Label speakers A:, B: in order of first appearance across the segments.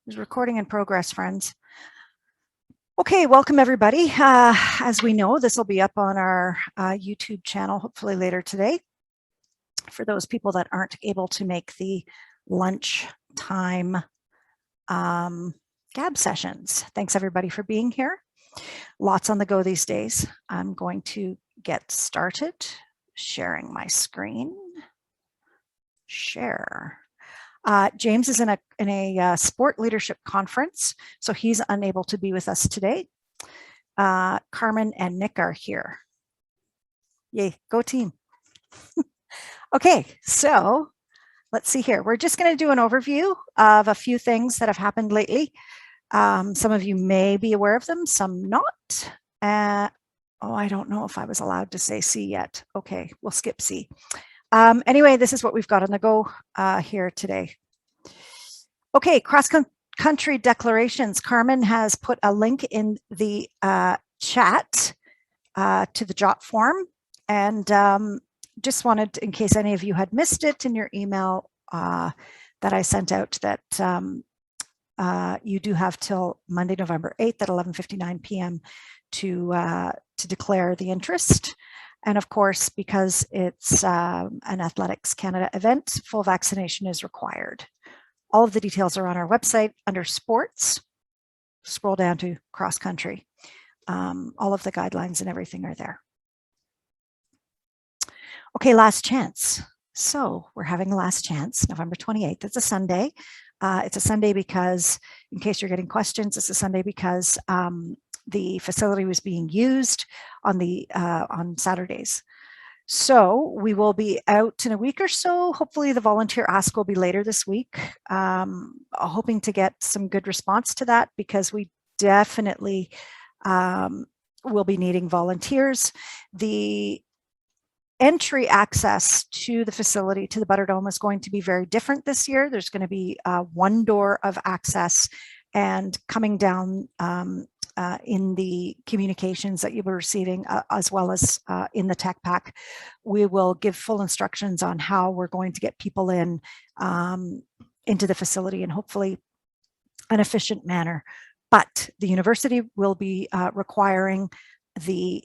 A: There's recording in progress, friends. Okay, welcome everybody. As we know, this will be up on our YouTube channel, hopefully later today. For those people that aren't able to make the lunchtime GAAB sessions. Thanks everybody for being here. Lots on the go these days. I'm going to get started sharing my screen. Share. James is in a sport leadership conference, so he's unable to be with us today. Carmen and Nick are here. Yay, go team. Okay, so let's see here. We're just going to do an overview of a few things that have happened lately. Some of you may be aware of them, some not. Oh, I don't know if I was allowed to say C yet. Okay, we'll skip C. Anyway, this is what we've got on the go here today. Okay, cross-country declarations. Carmen has put a link in the chat to the JOT form, and just wanted, in case any of you had missed it in your email that I sent out, that you do have till Monday, November 8th at 11:59 p.m. to declare the interest. And of course, because it's an Athletics Canada event, full vaccination is required. All of the details are on our website under sports. Scroll down to cross country. All of the guidelines and everything are there. Okay, last chance. So we're having a last chance, November 28th. It's a Sunday. It's a Sunday because, in case you're getting questions, it's a Sunday because the facility was being used on Saturdays. So we will be out in a week or so. Hopefully the volunteer ask will be later this week. Hoping to get some good response to that, because we definitely will be needing volunteers. The entry access to the facility, to the Butterdome, is going to be very different this year. There's going to be one door of access, and coming down in the communications that you'll be receiving, as well as in the tech pack, we will give full instructions on how we're going to get people in into the facility, and hopefully an efficient manner. But the university will be requiring the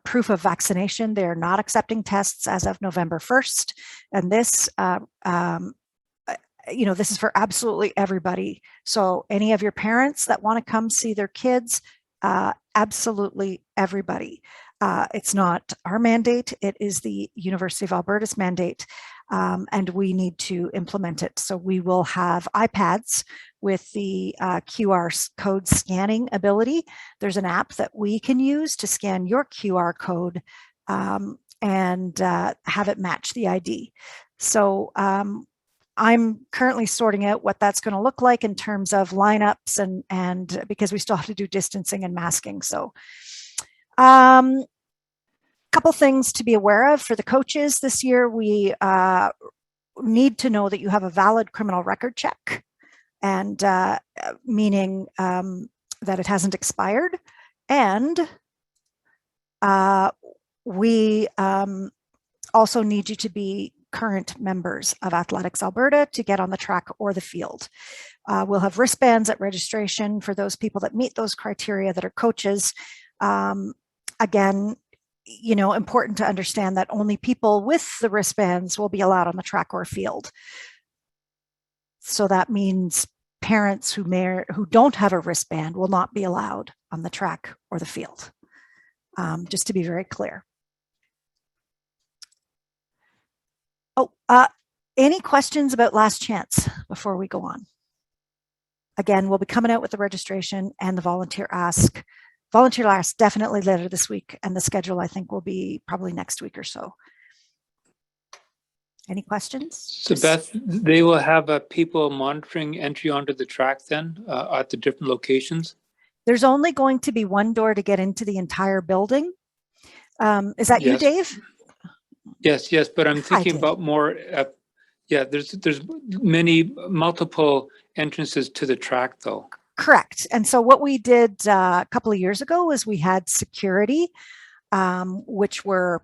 A: proof of vaccination. They're not accepting tests as of November 1st. And this, this is for absolutely everybody. So any of your parents that want to come see their kids, absolutely everybody. It's not our mandate. It is the University of Alberta's mandate, and we need to implement it. So we will have iPads with the QR code scanning ability. There's an app that we can use to scan your QR code and have it match the ID. So I'm currently sorting out what that's going to look like in terms of lineups, and because we still have to do distancing and masking. So couple things to be aware of for the coaches this year. We need to know that you have a valid criminal record check, and meaning that it hasn't expired. And we also need you to be current members of Athletics Alberta to get on the track or the field. We'll have wristbands at registration for those people that meet those criteria that are coaches. Again, important to understand that only people with the wristbands will be allowed on the track or field. So that means parents who don't have a wristband will not be allowed on the track or the field, just to be very clear. Oh, any questions about last chance before we go on? Again, we'll be coming out with the registration and the volunteer ask. Volunteer ask definitely later this week, and the schedule, I think, will be probably next week or so. Any questions?
B: So Beth, they will have people monitoring entry onto the track then at the different locations?
A: There's only going to be one door to get into the entire building. Is that you, Dave?
B: Yes, but I'm thinking about more, there's multiple entrances to the track though.
A: Correct. And so what we did a couple of years ago was we had security, which were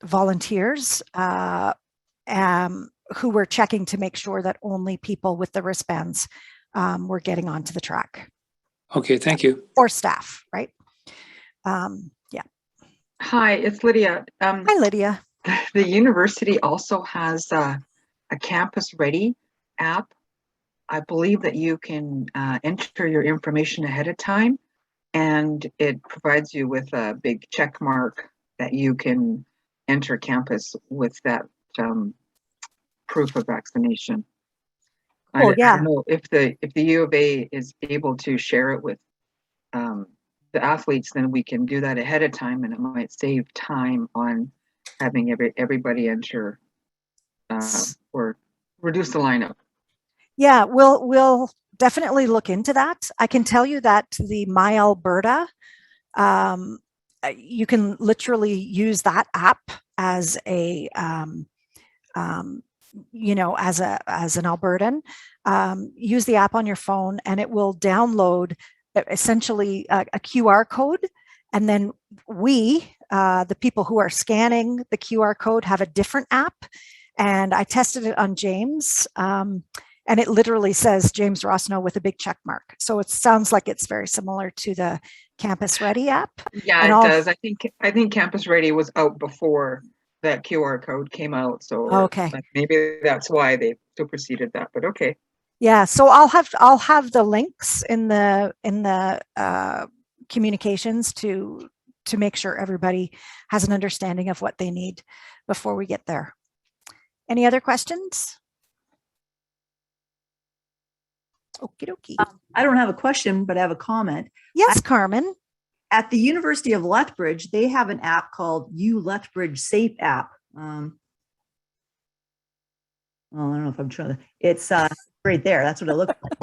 A: volunteers who were checking to make sure that only people with the wristbands were getting onto the track.
B: Okay, thank you.
A: Or staff, right? Yeah.
C: Hi, it's Lydia.
A: Hi, Lydia.
C: The university also has a Campus Ready app. I believe that you can enter your information ahead of time, and it provides you with a big check mark that you can enter campus with that proof of vaccination.
A: Oh,
C: I
A: yeah.
C: don't know if the U of A is able to share it with the athletes, then we can do that ahead of time, and it might save time on having everybody enter or reduce the lineup.
A: Yeah, we'll definitely look into that. I can tell you that the My Alberta, you can literally use that app as a you know, as an Albertan, use the app on your phone, and it will download essentially a QR code, and then we, the people who are scanning the QR code, have a different app. And I tested it on James, and it literally says James Rossno with a big check mark. So it sounds like it's very similar to the Campus Ready app.
C: Yeah,
A: and
C: it does. I think Campus Ready was out before that QR code came out. So
A: okay,
C: maybe that's why they superseded that. But okay.
A: Yeah, so I'll have the links in the communications to make sure everybody has an understanding of what they need before we get there. Any other questions? Okie dokie.
D: I don't have a question, but I have a comment.
A: Yes, Carmen.
D: At the University of Lethbridge, they have an app called U Lethbridge Safe app. Well, I don't know if I'm trying to, it's right there. That's what it looks like.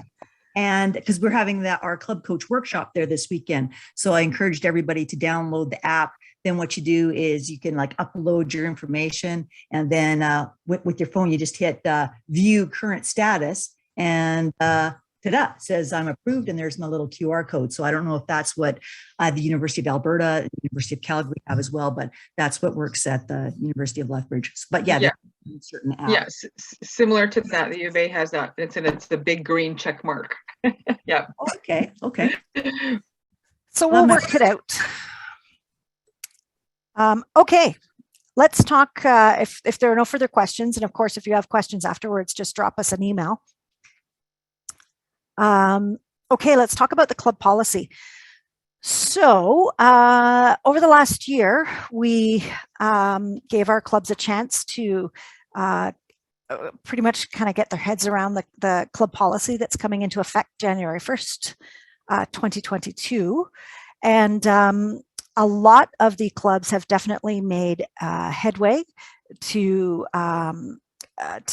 D: And because we're having our club coach workshop there this weekend. So I encouraged everybody to download the app. Then what you do is you can like upload your information, and then with your phone, you just hit view current status, and ta-da, says I'm approved, and there's my little QR code. So I don't know if that's what the University of Alberta and the University of Calgary have as well, but that's what works at the University of Lethbridge. But yeah, certain apps.
C: Yes, similar to that, the U of A has that. It's the big green check mark. Yeah.
D: Okay.
A: So we'll work it out. Okay, let's talk. If there are no further questions, and of course, if you have questions afterwards, just drop us an email. Okay, let's talk about the club policy. So over the last year, we gave our clubs a chance to pretty much kind of get their heads around the club policy that's coming into effect January 1st, 2022. And a lot of the clubs have definitely made headway to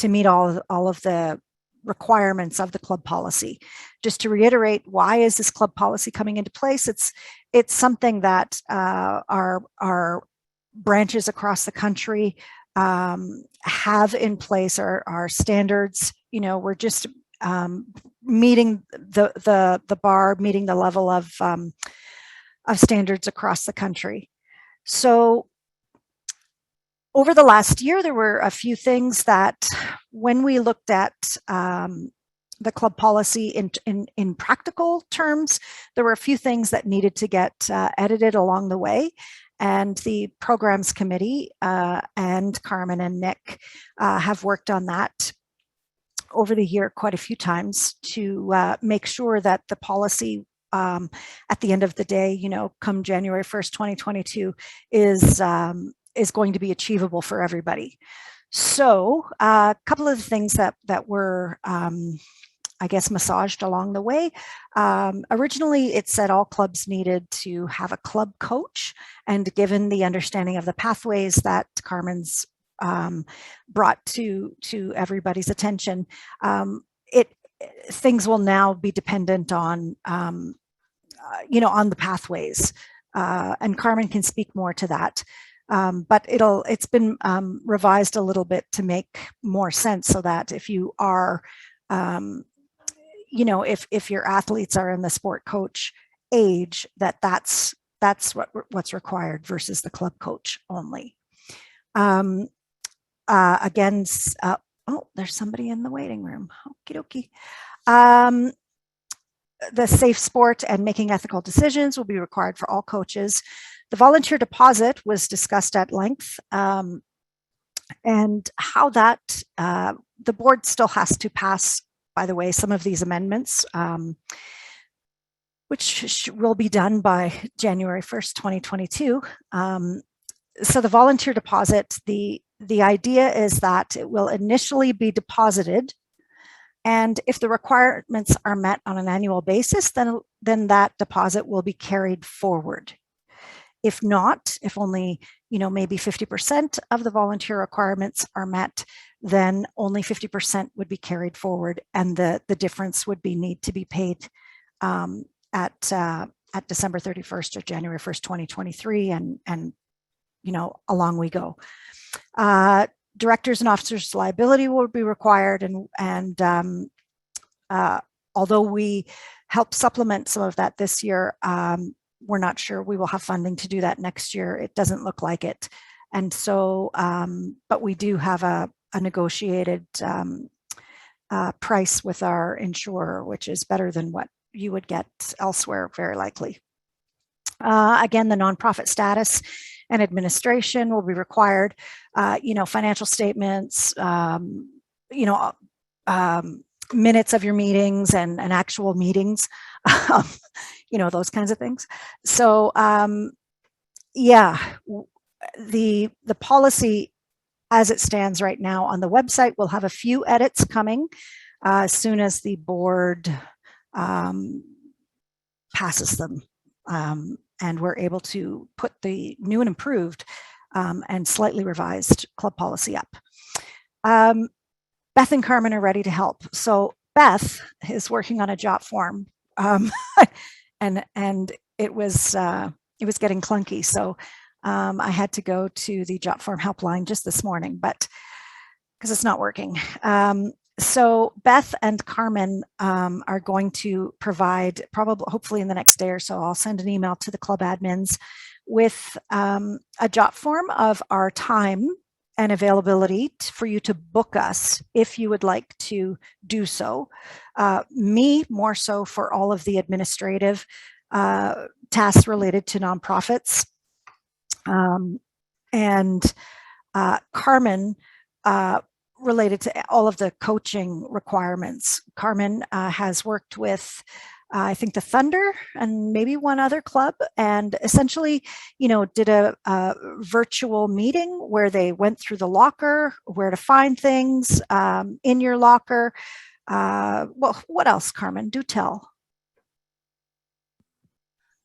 A: meet all of the requirements of the club policy. Just to reiterate, why is this club policy coming into place? It's something that our branches across the country have in place, our standards. You know, we're just meeting the bar, meeting the level of standards across the country. So over the last year, there were a few things that when we looked at the club policy in practical terms, there were a few things that needed to get edited along the way. And the programs committee and Carmen and Nick have worked on that over the year quite a few times to make sure that the policy at the end of the day, you know, come January 1st, 2022 is going to be achievable for everybody. So a couple of the things that were, I guess, massaged along the way. Originally, it said all clubs needed to have a club coach, and given the understanding of the pathways that Carmen's brought to everybody's attention, things will now be dependent on, you know, on the pathways, and Carmen can speak more to that. But it's been revised a little bit to make more sense, so that if you are, you know, if your athletes are in the sport coach age, that's what's required versus the club coach only. Again, oh, there's somebody in the waiting room. Okie dokie. the safe sport and making ethical decisions will be required for all coaches. The volunteer deposit was discussed at length, and how that the board still has to pass, by the way, some of these amendments, which will be done by January 1st, 2022. So the volunteer deposit, the idea is that it will initially be deposited, and if the requirements are met on an annual basis, then that deposit will be carried forward. If not, if only, maybe 50% of the volunteer requirements are met, then only 50% would be carried forward, and the difference would need to be paid at December 31st or January 1st, 2023, and along we go. Directors and officers' liability will be required, and although we help supplement some of that this year, we're not sure we will have funding to do that next year. It doesn't look like it. And so, but we do have a negotiated price with our insurer, which is better than what you would get elsewhere, very likely. Again, the nonprofit status and administration will be required. Financial statements, minutes of your meetings and actual meetings, those kinds of things. So, yeah, the policy as it stands right now on the website will have a few edits coming as soon as the board passes them. And we're able to put the new and improved and slightly revised club policy up. Beth and Carmen are ready to help. So Beth is working on a jot form, and it was getting clunky. So I had to go to the jot form helpline just this morning, but because it's not working. So Beth and Carmen are going to provide, hopefully in the next day or so, I'll send an email to the club admins with a jot form of our time and availability for you to book us if you would like to do so. Me, more so for all of the administrative tasks related to nonprofits. And Carmen, related to all of the coaching requirements. Carmen has worked with, I think, the Thunder and maybe one other club, and essentially, did a virtual meeting where they went through the locker, where to find things in your locker. Well, what else, Carmen? Do tell.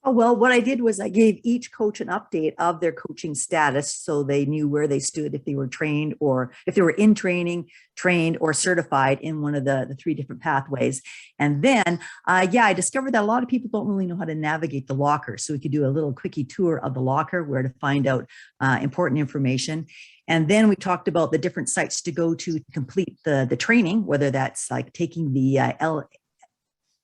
D: Oh, well, what I did was I gave each coach an update of their coaching status so they knew where they stood, if they were trained or if they were in training, trained or certified in one of the three different pathways. And then, I discovered that a lot of people don't really know how to navigate the locker. So we could do a little quickie tour of the locker, where to find out important information. And then we talked about the different sites to go to complete the training, whether that's like taking the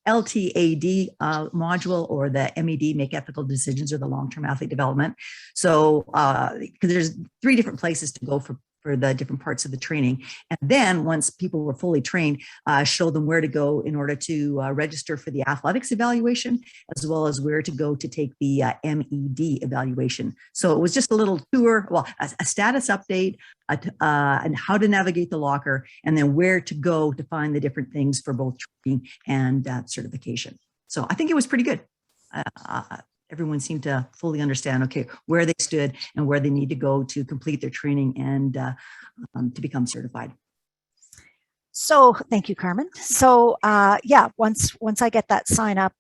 D: LTAD module or the MED, Make Ethical Decisions, or the Long-Term Athlete Development. So, because there's three different places to go for the different parts of the training. And then once people were fully trained, show them where to go in order to register for the athletics evaluation, as well as where to go to take the MED evaluation. So it was just a little tour, well, a status update, and how to navigate the locker, and then where to go to find the different things for both training and certification. So I think it was pretty good. Everyone seemed to fully understand, okay, where they stood and where they need to go to complete their training and to become certified.
A: So thank you, Carmen. So once I get that sign up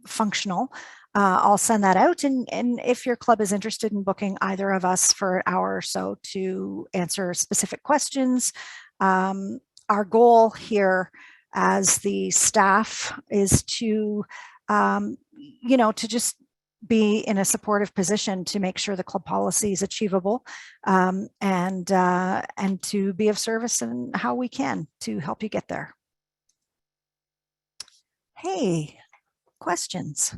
A: functional, I'll send that out. And if your club is interested in booking either of us for an hour or so to answer specific questions, our goal here as the staff is to to just be in a supportive position to make sure the club policy is achievable, and to be of service in how we can to help you get there. Hey, questions?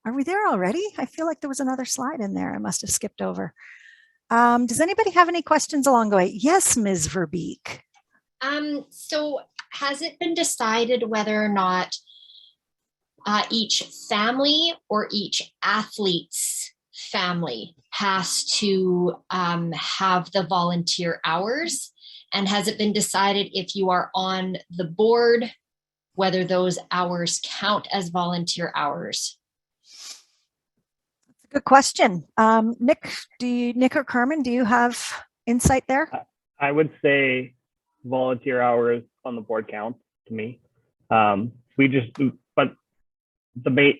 A: Are we there already? I feel like there was another slide in there I must have skipped over. Does anybody have any questions along the way? Yes, Ms. Verbeek.
E: So has it been decided whether or not each family or each athlete's family has to have the volunteer hours? And has it been decided if you are on the board, whether those hours count as volunteer hours?
A: Good question. Nick or Carmen, do you have insight there?
F: I would say volunteer hours on the board count to me. But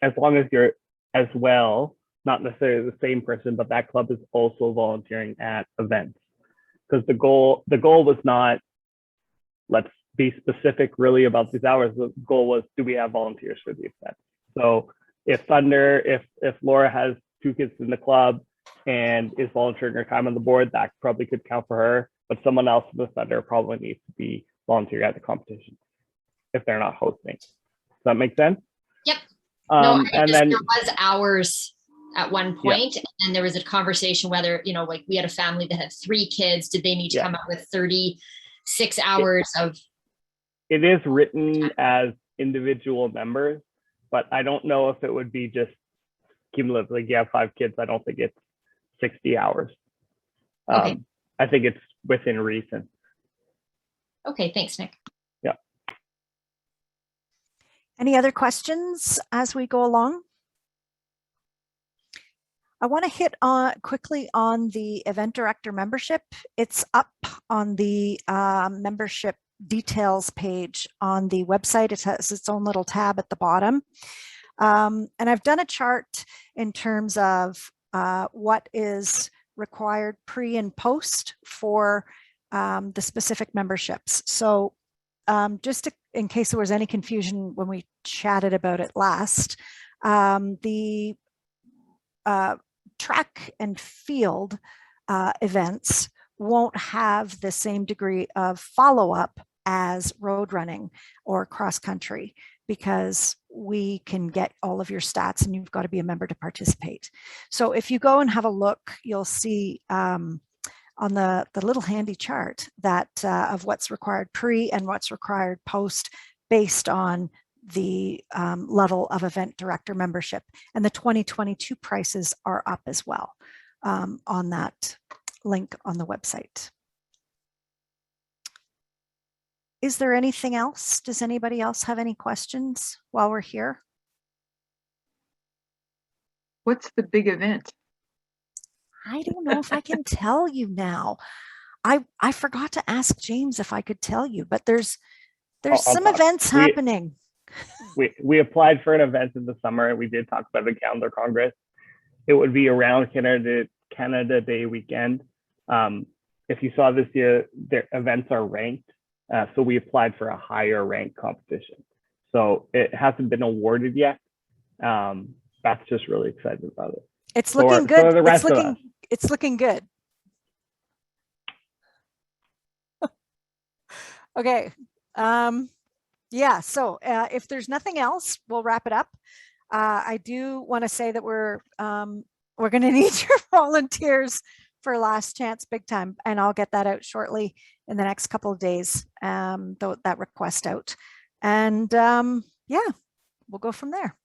F: as long as you're as well, not necessarily the same person, but that club is also volunteering at events. Because the goal was not, let's be specific really about these hours. The goal was, do we have volunteers for the event? So if Laura has 2 kids in the club and is volunteering her time on the board, that probably could count for her. But someone else in the Thunder probably needs to be volunteering at the competition if they're not hosting. Does that make sense?
E: Yep.
F: And then
E: there was hours at one point, and there was a conversation whether, like we had a family that had 3 kids. Did they need to come up with 36 hours of?
F: It is written as individual members, but I don't know if it would be just cumulative. Like you have 5 kids, I don't think it's 60 hours.
E: Okay.
F: I think it's within reason.
E: Okay, thanks, Nick.
F: Yeah.
A: Any other questions as we go along? I want to hit quickly on the event director membership. It's up on the membership details page on the website. It has its own little tab at the bottom. And I've done a chart in terms of what is required pre and post for the specific memberships. So in case there was any confusion when we chatted about it last, the track and field events won't have the same degree of follow-up as road running or cross country, because we can get all of your stats and you've got to be a member to participate. So if you go and have a look, you'll see on the little handy chart that of what's required pre and what's required post based on the level of event director membership. And the 2022 prices are up as well on that link on the website. Is there anything else? Does anybody else have any questions while we're here?
C: What's the big event?
A: I don't know if I can tell you now. I forgot to ask James if I could tell you, but there's some events happening.
F: We applied for an event in the summer, and we did talk about the calendar congress. It would be around Canada Day weekend. If you saw this year, their events are ranked. So we applied for a higher rank competition. So it hasn't been awarded yet. That's just really excited about it.
A: It's looking good.
F: The rest
A: it's looking good. Okay. Yeah. So if there's nothing else, we'll wrap it up. I do want to say that we're going to need your volunteers for Last Chance Big Time, and I'll get that out shortly in the next couple of days. That request out, and yeah, we'll go from there.